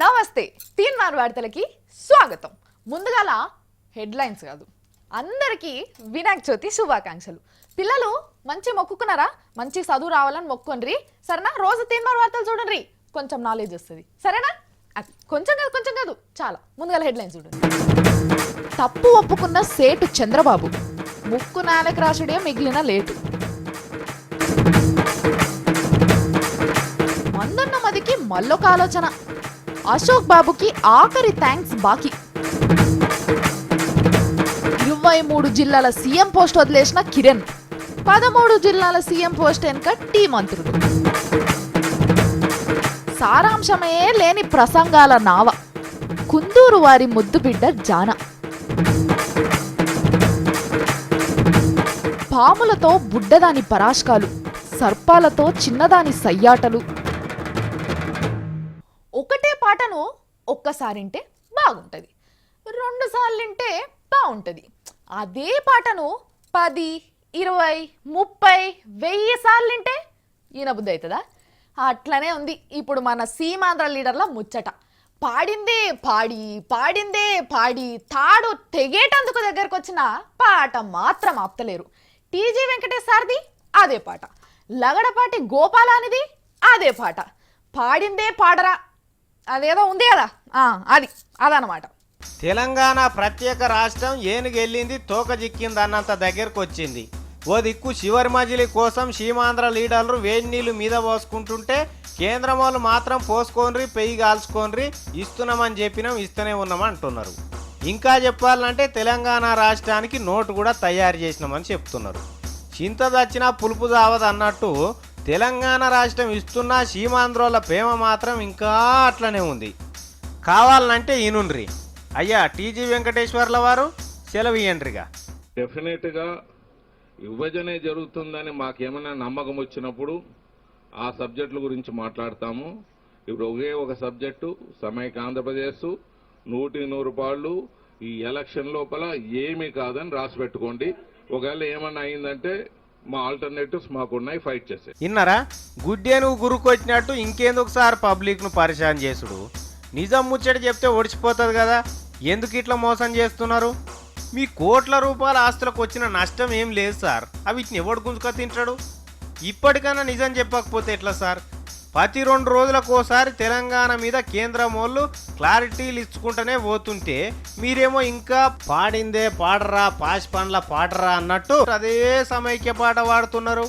నమస్తే తీన్మార్ వార్తలకి స్వాగతం. ముందుగాల హెడ్లైన్స్ కాదు, అందరికీ వినాయక చవితి శుభాకాంక్షలు. పిల్లలు మంచి మొక్కుకున్నారా? మంచి చదువు రావాలని మొక్కొండ్రి సరేనా? రోజు తీన్మార్ వార్తలు చూడండి, కొంచెం నాలెడ్జ్ వస్తుంది సరేనా? కొంచెం కాదు చాలా. ముందుగాల హెడ్లైన్స్ చూడండి. తప్పు ఒప్పుకున్న సేటు చంద్రబాబు, ముక్కు నాలుక రాసుడే మిగిలిన లేటు. మందన్న మదికి మళ్ళొక ఆలోచన, అశోక్ బాబుకి ఆఖరి థ్యాంక్స్ బాకీ. 23 జిల్లాల సీఎం పోస్ట్ వదిలేసిన కిరణ్, 13 జిల్లాల సీఎం పోస్ట్ వెనుక టీ మంత్రులు. సారాంశమే లేని ప్రసంగాల నావ, కుందూరు వారి ముద్దు బిడ్డ జాన. పాములతో బుడ్డదాని పరాష్కాలు, సర్పాలతో చిన్నదాని సయ్యాటలు. ఒకటే పాటను ఒక్కసారింటే బాగుంటుంది, 2 సార్లుంటే బాగుంటుంది. అదే పాటను 10, 20, 30, 1000 సార్లుంటే ఈయనబుద్ధి అవుతుందా? అట్లనే ఉంది ఇప్పుడు మన సీమాంధ్ర లీడర్ల ముచ్చట. పాడిందే పాడి తాడు తెగేటందుకు దగ్గరకు వచ్చిన పాట మాత్రం ఆపుతలేరు. టీజీ వెంకటేష్ సార్ది అదే పాట, లగడపాటి గోపాలానిది అదే పాట. పాడిందే పాడరా అదేదో ఉంది కదా, అదనమాట. తెలంగాణ ప్రత్యేక రాష్ట్రం ఏనుగెళ్ళింది తోక జిక్కింది అన్నంత దగ్గరకు వచ్చింది. ఓ దిక్కు చివరి మజిలీ కోసం సీమాంధ్ర లీడర్లు వేడి నీళ్లు మీద పోసుకుంటుంటే కేంద్రం వాళ్ళు మాత్రం పోసుకోనరి పెయ్యి కాల్చుకోనరి, ఇస్తున్నామని చెప్పినాం ఇస్తూనే ఉన్నామని అంటున్నారు. ఇంకా చెప్పాలంటే తెలంగాణ రాష్ట్రానికి నోటు కూడా తయారు చేసినామని చెప్తున్నారు. చింత దచ్చినా పులుపు దావదు అన్నట్టు తెలంగాణ రాష్ట్రం ఇస్తున్న సీమాంధ్రోళ్ళ ప్రేమ మాత్రం ఇంకా అట్లనే ఉంది. కావాలంటే ఈనుండ్రి అయ్యా టీజీ వెంకటేశ్వర్ల వారు సెలవు ఇయ్యండ్రిగా. డెఫినెట్గా విభజనే జరుగుతుందని మాకేమైనా నమ్మకం వచ్చినప్పుడు ఆ సబ్జెక్టుల గురించి మాట్లాడతాము. ఇప్పుడు ఒకే ఒక సబ్జెక్టు సమైక్య ఆంధ్రప్రదేశ్ 100 ఈ ఎలక్షన్ లోపల ఏమీ కాదని రాసి పెట్టుకోండి. ఒకవేళ ఏమన్నా అయిందంటే మా ఆల్టర్నేటివ్స్ మాకున్నాయి, ఫైట్ చేసే. ఇన్నారా గుడ్డేను గురుకొచ్చినట్టు ఇంకెందుకు సార్ పబ్లిక్ను పరిశాన్ చేసుడు? నిజం ముచ్చట చెప్తే ఒడిచిపోతుంది కదా, ఎందుకు ఇట్లా మోసం చేస్తున్నారు? మీ కోట్ల రూపాయల ఆస్తులకు వచ్చిన నష్టం ఏం లేదు సార్, వీటిని ఎవడు గుంజుక తింటాడు? ఇప్పటికైనా నిజం చెప్పకపోతే ఎట్లా సార్? ప్రతి 2 రోజులకోసారి తెలంగాణ మీద కేంద్రం వాళ్ళు క్లారిటీలు ఇచ్చుకుంటూనే పోతుంటే మీరేమో ఇంకా పాడిందే పాడరా పాష్ పండ్ల పాడరా అన్నట్టు అదే సమైక్య పాట వాడుతున్నారు.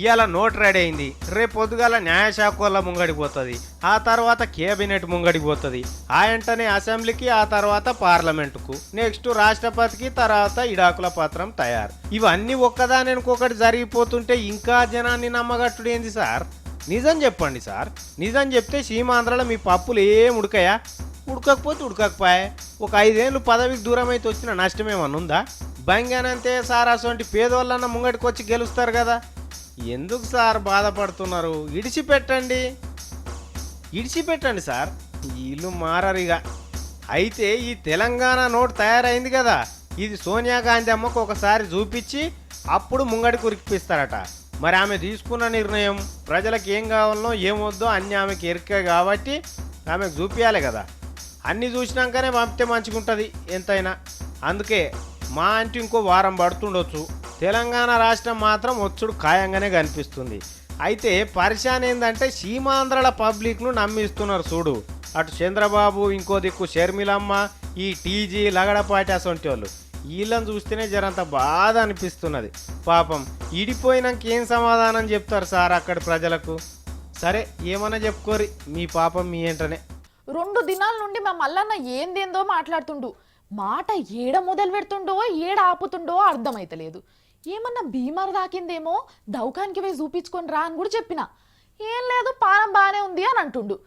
ఇవాళ నోట్ రెడీ అయింది, రేపు పొద్దుగాల న్యాయశాఖ వల్ల ముంగడిపోతుంది, ఆ తర్వాత కేబినెట్ ముంగడిపోతుంది, ఆ వెంటనే అసెంబ్లీకి, ఆ తర్వాత పార్లమెంటుకు, నెక్స్ట్ రాష్ట్రపతికి, తర్వాత ఇడాకుల పత్రం తయారు. ఇవన్నీ ఒక్కదానికొకటి జరిగిపోతుంటే ఇంకా జనాన్ని నమ్మగట్టుడు ఏంది సార్? నిజం చెప్పండి సార్. నిజం చెప్తే సీమాంధ్రలో మీ పప్పులు ఏం ఉడకాయా? ఉడకకపోతే ఉడకకపోయా. ఒక 5 ఏళ్ళు పదవికి దూరం అయితే వచ్చిన నష్టం ఏమన్నా ఉందా? బంగానంతే సార్, అసలు పేదోళ్ళన్న ముంగడికి వచ్చి గెలుస్తారు కదా. ఎందుకు సార్ బాధపడుతున్నారు? ఇడిచిపెట్టండి సార్, వీళ్ళు మారరిగా. అయితే ఈ తెలంగాణ నోట్ తయారైంది కదా, ఇది సోనియా గాంధీ అమ్మకు ఒకసారి చూపించి అప్పుడు ముంగడికి ఉరికిపిస్తారట. మరి ఆమె తీసుకున్న నిర్ణయం ప్రజలకు ఏం కావాలనో ఏమొద్దో అన్నీ ఆమెకి ఎరికే కాబట్టి ఆమెకు చూపించాలి కదా. అన్నీ చూసినాకనే పంపితే మంచిగుంటుంది ఎంతైనా. అందుకే మా అంటే ఇంకో వారం పడుతుండొచ్చు, తెలంగాణ రాష్ట్రం మాత్రం వచ్చుడు ఖాయంగానే కనిపిస్తుంది. అయితే పరిశాన్ ఏంటంటే సీమాంధ్రల పబ్లిక్ను నమ్మిస్తున్నారు చూడు. అటు చంద్రబాబు, ఇంకో దిక్కు షర్మిలమ్మ, ఈ టీజీ లగడపాటి అసొంటి వాళ్ళు. వీళ్ళని చూస్తేనే జరంత బాధ అనిపిస్తున్నది. పాపం ఇడిపోయినాక ఏం సమాధానం చెప్తారు సార్ అక్కడి ప్రజలకు? సరే ఏమన్నా చెప్పుకోరి, మీ పాపం మీ ఏంటనే. 2 దినాల నుండి మా మల్లన్న ఏందేందో మాట్లాడుతుండు. మాట ఏడ మొదలు పెడుతుండో ఏడ ఆపుతుండో అర్థమైతలేదు. ఏమన్నా బీమార్ దాకిందేమో దౌకానికి పోయి చూపించుకొని రా అని కూడా చెప్పిన. ఏం లేదు పానం బాగానే ఉంది అని అంటుండు.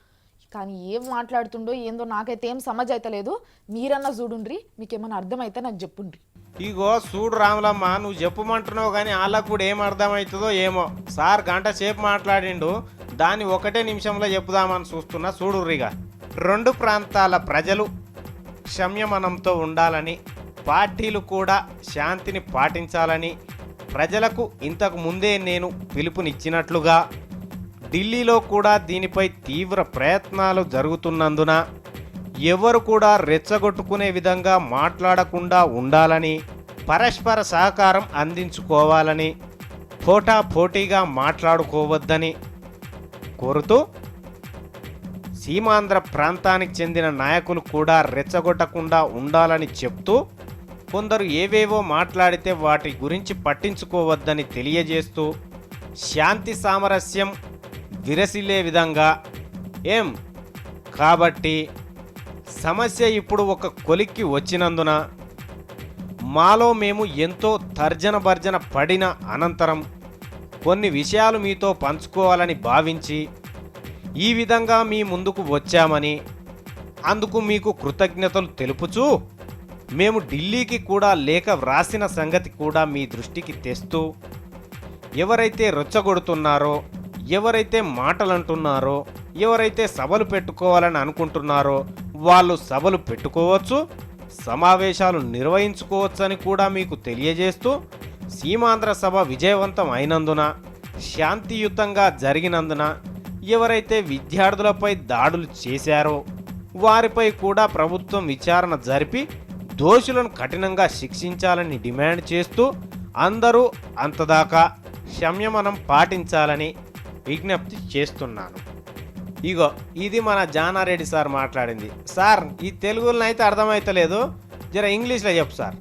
కానీ ఏం మాట్లాడుతుండో ఏందో నాకైతే ఏం సమజ్ అయితలేదు. మీరన్నా చూడుండ్రి, మీకేమన్నా అర్థమైతే నాకు చెప్పుండ్రి. ఇగో చూడు రాములమ్మ, నువ్వు చెప్పమంటున్నావు కానీ వాళ్ళకు కూడా ఏం అర్థమవుతుందో ఏమో. సార్ 1 గంట సేపు మాట్లాడిండు, దాన్ని 1 నిమిషంలో చెప్పుదామని చూస్తున్నా. చూడుర్రిగా. 2 ప్రాంతాల ప్రజలు సంయమనంతో ఉండాలని, పార్టీలు కూడా శాంతిని పాటించాలని ప్రజలకు ఇంతకు ముందే నేను పిలుపునిచ్చినట్లుగా ఢిల్లీలో కూడా దీనిపై తీవ్ర ప్రయత్నాలు జరుగుతున్నందున ఎవరు కూడా రెచ్చగొట్టుకునే విధంగా మాట్లాడకుండా ఉండాలని, పరస్పర సహకారం అందించుకోవాలని, పోటాపోటీగా మాట్లాడుకోవద్దని కోరుతూ సీమాంధ్ర ప్రాంతానికి చెందిన నాయకులు కూడా రెచ్చగొట్టకుండా ఉండాలని చెప్తూ, కొందరు ఏవేవో మాట్లాడితే వాటి గురించి పట్టించుకోవద్దని తెలియజేస్తూ, శాంతి సామరస్యం విరసిల్లే విధంగా కాబట్టి సమస్య ఇప్పుడు ఒక కొలిక్కి వచ్చినందున మాలో మేము ఎంతో తర్జన భర్జన పడిన అనంతరం కొన్ని విషయాలు మీతో పంచుకోవాలని భావించి ఈ విధంగా మీ ముందుకు వచ్చామని, అందుకు మీకు కృతజ్ఞతలు తెలుపుచూ మేము ఢిల్లీకి కూడా లేఖ వ్రాసిన సంగతి కూడా మీ దృష్టికి తెస్తూ, ఎవరైతే రెచ్చగొడుతున్నారో, ఎవరైతే మాటలంటున్నారో, ఎవరైతే సభలు పెట్టుకోవాలని అనుకుంటున్నారో వాళ్ళు సభలు పెట్టుకోవచ్చు, సమావేశాలు నిర్వహించుకోవచ్చని కూడా మీకు తెలియజేస్తూ, సీమాంధ్ర సభ విజయవంతం అయినందున, శాంతియుతంగా జరిగినందున ఎవరైతే విద్యార్థులపై దాడులు చేశారో వారిపై కూడా ప్రభుత్వం విచారణ జరిపి దోషులను కఠినంగా శిక్షించాలని డిమాండ్ చేస్తూ అందరూ అంతదాకా సంయమనం పాటించాలని విజ్ఞప్తి చేస్తున్నాను. ఇగో ఇది మన జానారెడ్డి సార్ మాట్లాడింది. సార్ ఈ తెలుగులో అయితే అర్థమైతలేదు, జర ఇంగ్లీష్లో చెప్పు సార్.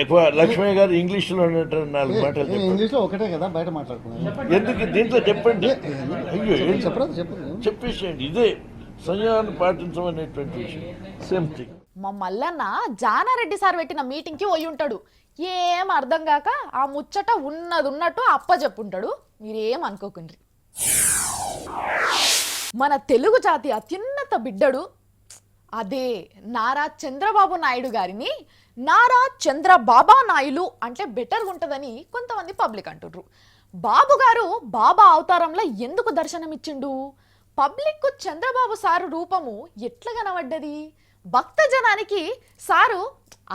ఎక్కువ లక్ష్మయ్య గారు ఇంగ్లీష్లో 4 మాటలు చెప్పండి. ఇంగ్లీష్లో ఒకటే కదా బయట మాట్లాడుకున్నాను. ఎందుకు దీంట్లో చెప్పండి. అయ్యో చెప్పండి చెప్పేసేయండి. ఇదే సంయమనం పాటించమనేటువంటి విషయం. Same thing. మా మల్లన్న జానారెడ్డి సార్ పెట్టిన మీటింగ్కి పోయి ఉంటాడు. ఏం అర్థం కాక ఆ ముచ్చట ఉన్నట్టు అప్పచెప్పుంటాడు. మీరేం అనుకోకుండ్రి. మన తెలుగు జాతి అత్యున్నత బిడ్డడు అదే నారా చంద్రబాబు నాయుడు గారిని నారా చంద్రబాబా నాయులు అంటే బెటర్గా ఉంటుందని కొంతమంది పబ్లిక్ అంటుండ్రు. బాబు గారు బాబా అవతారంలో ఎందుకు దర్శనమిచ్చిండు? పబ్లిక్కు చంద్రబాబు సారు రూపము ఎట్లా కనబడ్డది? భక్త జనానికి సారు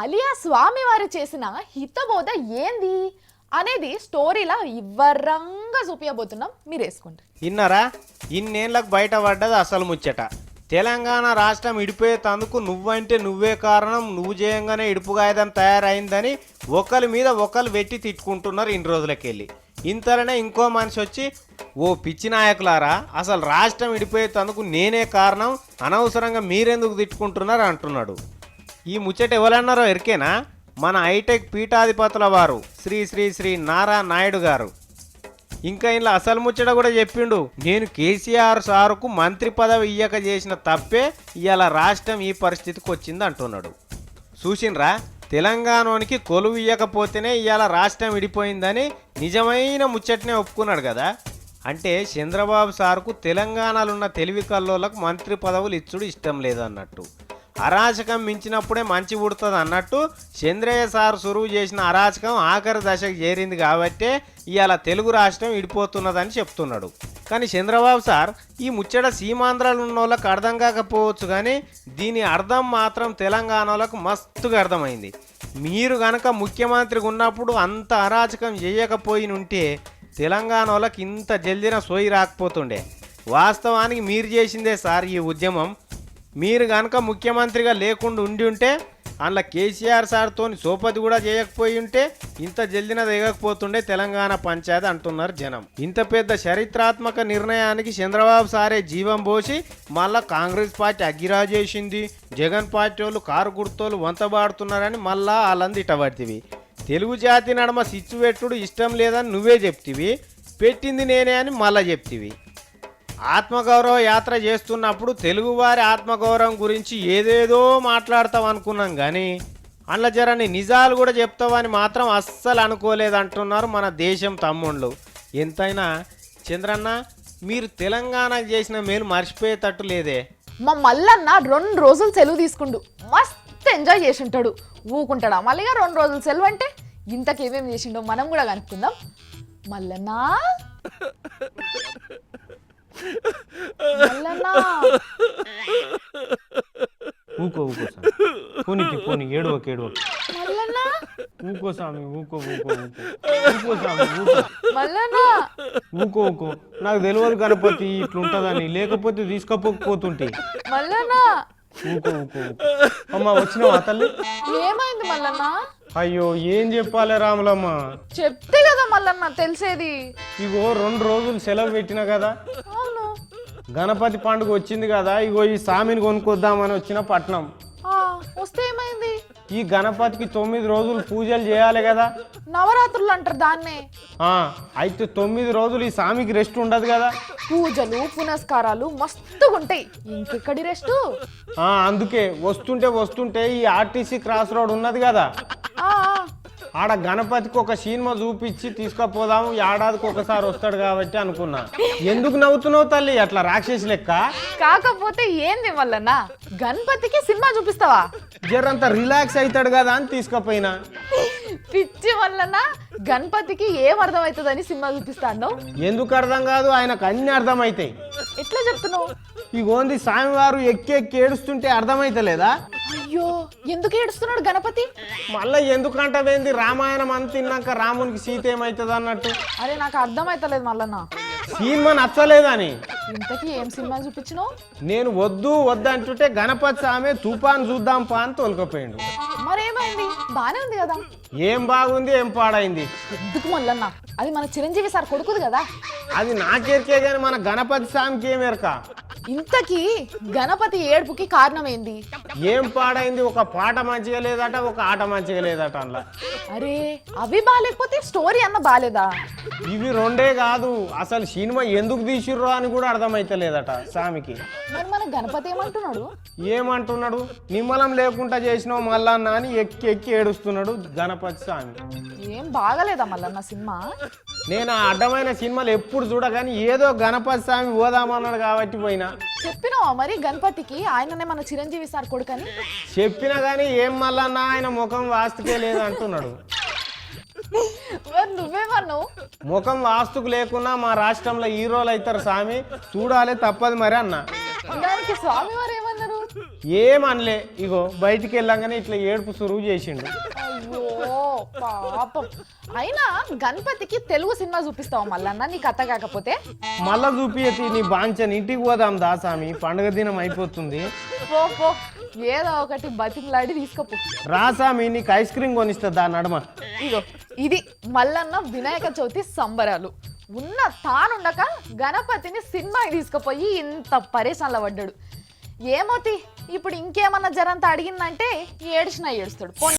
అలియా స్వామివారు చేసిన హితబోధ ఏంది అనేది స్టోరీలా ఇవ్వరంగా చూపించబోతున్నాం. మీరు వేసుకోండి. ఇన్నారా, ఇన్నేళ్ళకు బయటపడ్డది అసలు ముచ్చట. తెలంగాణ రాష్ట్రం ఇడిపోయేందుకు నువ్వంటే నువ్వే కారణం, నువ్వు చేయంగానే ఇడుపుగాయదం తయారైందని ఒకరి మీద ఒకరు వెట్టి తిట్టుకుంటున్నారు ఇన్ని రోజులకెళ్ళి. ఇంతలోనే ఇంకో మనిషి వచ్చి, ఓ పిచ్చి నాయకులారా, అసలు రాష్ట్రం ఇడిపోయేందుకు నేనే కారణం, అనవసరంగా మీరెందుకు తిట్టుకుంటున్నారు అంటున్నాడు. ఈ ముచ్చట ఎవరన్నారో ఎరికేనా? మన హైటెక్ పీఠాధిపతుల వారు శ్రీ శ్రీ శ్రీ నారా నాయుడు గారు. ఇంకా ఇలా అసలు ముచ్చట కూడా చెప్పిండు. నేను కేసీఆర్ సారుకు మంత్రి పదవి ఇయ్యక చేసిన తప్పే ఇవాళ రాష్ట్రం ఈ పరిస్థితికి వచ్చింది అంటున్నాడు. చూసినరా, తెలంగాణకి కొలువు ఇయ్యకపోతేనే ఇవాళ రాష్ట్రం విడిపోయిందని నిజమైన ముచ్చటనే ఒప్పుకున్నాడు కదా. అంటే చంద్రబాబు సార్కు తెలంగాణలో ఉన్న తెలివి కల్లోలకు మంత్రి పదవులు ఇచ్చుడు ఇష్టం లేదన్నట్టు. అరాచకం మించినప్పుడే మంచి పుడుతుంది అన్నట్టు చంద్రయ్య సార్ సురువు చేసిన అరాచకం ఆఖరి దశకు చేరింది కాబట్టే ఇవాళ తెలుగు రాష్ట్రం విడిపోతున్నదని చెప్తున్నాడు. కానీ చంద్రబాబు సార్ ఈ ముచ్చట సీమాంధ్రాలు ఉన్న వాళ్ళకి అర్థం కాకపోవచ్చు, కానీ దీని అర్థం మాత్రం తెలంగాణలకు మస్తుగా అర్థమైంది. మీరు కనుక ముఖ్యమంత్రిగా ఉన్నప్పుడు అంత అరాచకం చేయకపోయినుంటే తెలంగాణ వాళ్ళకి ఇంత జల్దిన సోయి రాకపోతుండే. వాస్తవానికి మీరు చేసిందే సార్ ఈ ఉద్యమం. మీరు కనుక ముఖ్యమంత్రిగా లేకుండా ఉండి ఉంటే అందులో కేసీఆర్ సార్తో సోపతి కూడా చేయకపోయి ఉంటే ఇంత జల్దిన దిగకపోతుండే తెలంగాణ పంచాయతీ అంటున్నారు జనం. ఇంత పెద్ద చరిత్రాత్మక నిర్ణయానికి చంద్రబాబు సారే జీవం పోసి మళ్ళా కాంగ్రెస్ పార్టీ అగ్గిరాజు చేసింది, జగన్ పార్టీ వాళ్ళు కారు గుర్తోళ్ళు వంతబాడుతున్నారని మళ్ళా వాళ్ళంది ఇటబడితివి. తెలుగు జాతి నడమ సిచ్చు పెట్టుడు ఇష్టం లేదని నువ్వే చెప్తివి, పెట్టింది నేనే అని మళ్ళా చెప్తివి. ఆత్మగౌరవ యాత్ర చేస్తున్నప్పుడు తెలుగువారి ఆత్మగౌరవం గురించి ఏదేదో మాట్లాడతావు అనుకున్నాం, కానీ అందులో జరని నిజాలు కూడా చెప్తావని మాత్రం అస్సలు అనుకోలేదంటున్నారు మన దేశం తమ్ముళ్ళు. ఎంతైనా చంద్రన్న, మీరు తెలంగాణకు చేసిన మేలు మర్చిపోయేటట్టు లేదే. మా మల్లన్న 2 రోజులు సెలవు తీసుకుండు, మస్తు ఎంజాయ్ చేసి ఉంటాడు. ఊకుంటాడా మళ్ళీగా 2 రోజులు సెలవు అంటే? ఇంతకేమేమి చేసిండో మనం కూడా కనుక్కుందాం. మల్లన్నా ఊకో సామి, పోనీ ఏడవకు మల్లన్నా ఊకో సామి, ఊకో మల్లన్నా ఊకో. నాకు నాకు తెలియదు గణపతి ఇట్లుంటదని, లేకపోతే తీసుకపోతుంటే. మల్లన్న ఊకో ఊకో ఊకో. అమ్మ వచ్చినావా తల్లి? ఏమైంది మల్లన్న? అయ్యో ఏం చెప్పాలి రాములమ్మ, చెప్తే కదా మల్లన్న తెలిసేది. ఇగో 2 రోజులు సెలవు పెట్టినా కదా, అవును. గణపతి పండుగ వచ్చింది కదా, ఇగో ఈ సామిని కొనుక్కొద్దామని వచ్చిన పట్నం. వస్తే ఏమైంది? ఈ గణపతికి 9 రోజులు పూజలు చేయాలి కదా, నవరాత్రులు అంటారు దాన్నే. అయితే 9 రోజులు ఈ స్వామికి రెస్ట్ ఉండదు కదా. పూజలు పునస్కారాలు మస్తుగా ఉంటాయి, ఇంకెక్కడి రెస్ట్? అందుకే వస్తుంటే ఈ ఆర్టీసీ క్రాస్ రోడ్ ఉన్నది కదా, ఆడ గణపతికి ఒక సినిమా చూపించి తీసుకుపోదాము, ఏడాదికి ఒకసారి వస్తాడు కాబట్టి అనుకున్నా. ఎందుకు నవ్వుతున్నావు తల్లి అట్లా రాక్షసి లెక్క? కాకపోతే ఏంది మల్లన్న, గణపతికి సినిమా చూపిస్తావా? జరంత రిలాక్స్ అవుతాడు కదా అని తీసుకుపోయినా. పిచ్చి మల్లన్న, గణపతికి ఏం అర్థమవుతుందని సినిమా చూపిస్తాను? ఎందుకు అర్థం కాదు, ఆయనకు అన్ని అర్థమవుతాయి. ఎట్లా చెప్తున్నావు? ఈ ఓంది స్వామివారు ఎక్కి ఏడుస్తుంటే అర్థమైతలేదా? అయ్యో ఎందుకు ఏడుస్తున్నాడు గణపతి? మళ్ళీ ఎందుకంటవేంది, రామాయణం అంత తిన్నాక రామునికి సీత ఏమవుతుంది అన్నట్టు. అరే నాకు అర్థమైతలేదు మల్లన్న. సినిమా నచ్చలేదని. ఇంతకీ ఏం సినిమా చూపించినావు? నేను వద్దు అంటుంటే గణపతి స్వామి తుఫాన్ చూద్దాం పా అని తోలుకపోయిండు. మరేమైంది? బానే ఉంది కదా. ఏం బాగుంది ఏం పాడైంది? ఎందుకు మల్లన్న, అది మన చిరంజీవి సార్ కొడుకుది కదా. అది నాకెరికే గాని మన గణపతి స్వామికి ఏం ఎరక. ఇంతకీ గణపతి ఏడుపుకి కారణం ఏంది? ఏం పాడైంది, ఒక పాట మంచిగా లేదట, ఒక ఆట మంచిగా లేదట అందులో. అరే అవి బాగాలేకపోతే స్టోరీ అన్న బాలేదా? ఇవి 2 కాదు, అసలు సినిమా ఎందుకు తీసిర్రో అని కూడా అర్థమైతలేదట స్వామికి. మరి మన గణపతి ఏమంటున్నాడు? ఏమంటున్నాడు, నిమ్మలం లేకుండా చేసినావు మల్లన్న అని ఎక్కి ఏడుస్తున్నాడు గణపతి స్వామి. ఏం బాగలేదా మల్లన్న సినిమా? నేను ఆ అడ్డమైన సినిమాలు ఎప్పుడు చూడగాని ఏదో గణపతి స్వామి పోదామన్నాడు కాబట్టి పోయినా. చెప్పినావా మరి గణపతికి ఆయననే మన చిరంజీవి సార్ కొడుకని? చెప్పినా గానీ ఏం మల్లన్న ఆయన ముఖం వాస్తుకే లేదు అంటున్నాడు. మరి నువ్వేమన్నావు? ముఖం వాస్తుకు లేకున్నా మా రాష్ట్రంలో హీరోలు అవుతారు స్వామి, చూడాలి తప్పదు మరి అన్న. దానికి స్వామి వారు ఏమన్నారు? ఏమనలే, ఇగో బయటికి వెళ్ళంగానే ఇట్లా ఏడుపు సురువు చేసిండు. అయ్యో పాపం. అయినా గణపతికి తెలుగు సినిమా చూపిస్తావా మల్లన్న, నీ కథ కాకపోతే? మళ్ళా చూపియతి నీ బాంచని, ఇంటికి పోదాం దా స్వామి, పండుగ దినం అయిపోతుంది. పో ఏదో ఒకటి బతికిలాడి తీసుకోపో. రా స్వామి, నీకు ఐస్ క్రీమ్ కొనిస్తుందా నడమ. ఇగో ఇది మల్లన్న వినాయక చవితి సంబరాలు. ఉన్న తానుండక గణపతిని సినిమాకి తీసుకుపోయి ఇంత పరేషాన్లో పడ్డాడు. ఏమోతి ఇప్పుడు ఇంకేమన్నా జరంతా అడిగిందంటే ఏడుస్తాడు.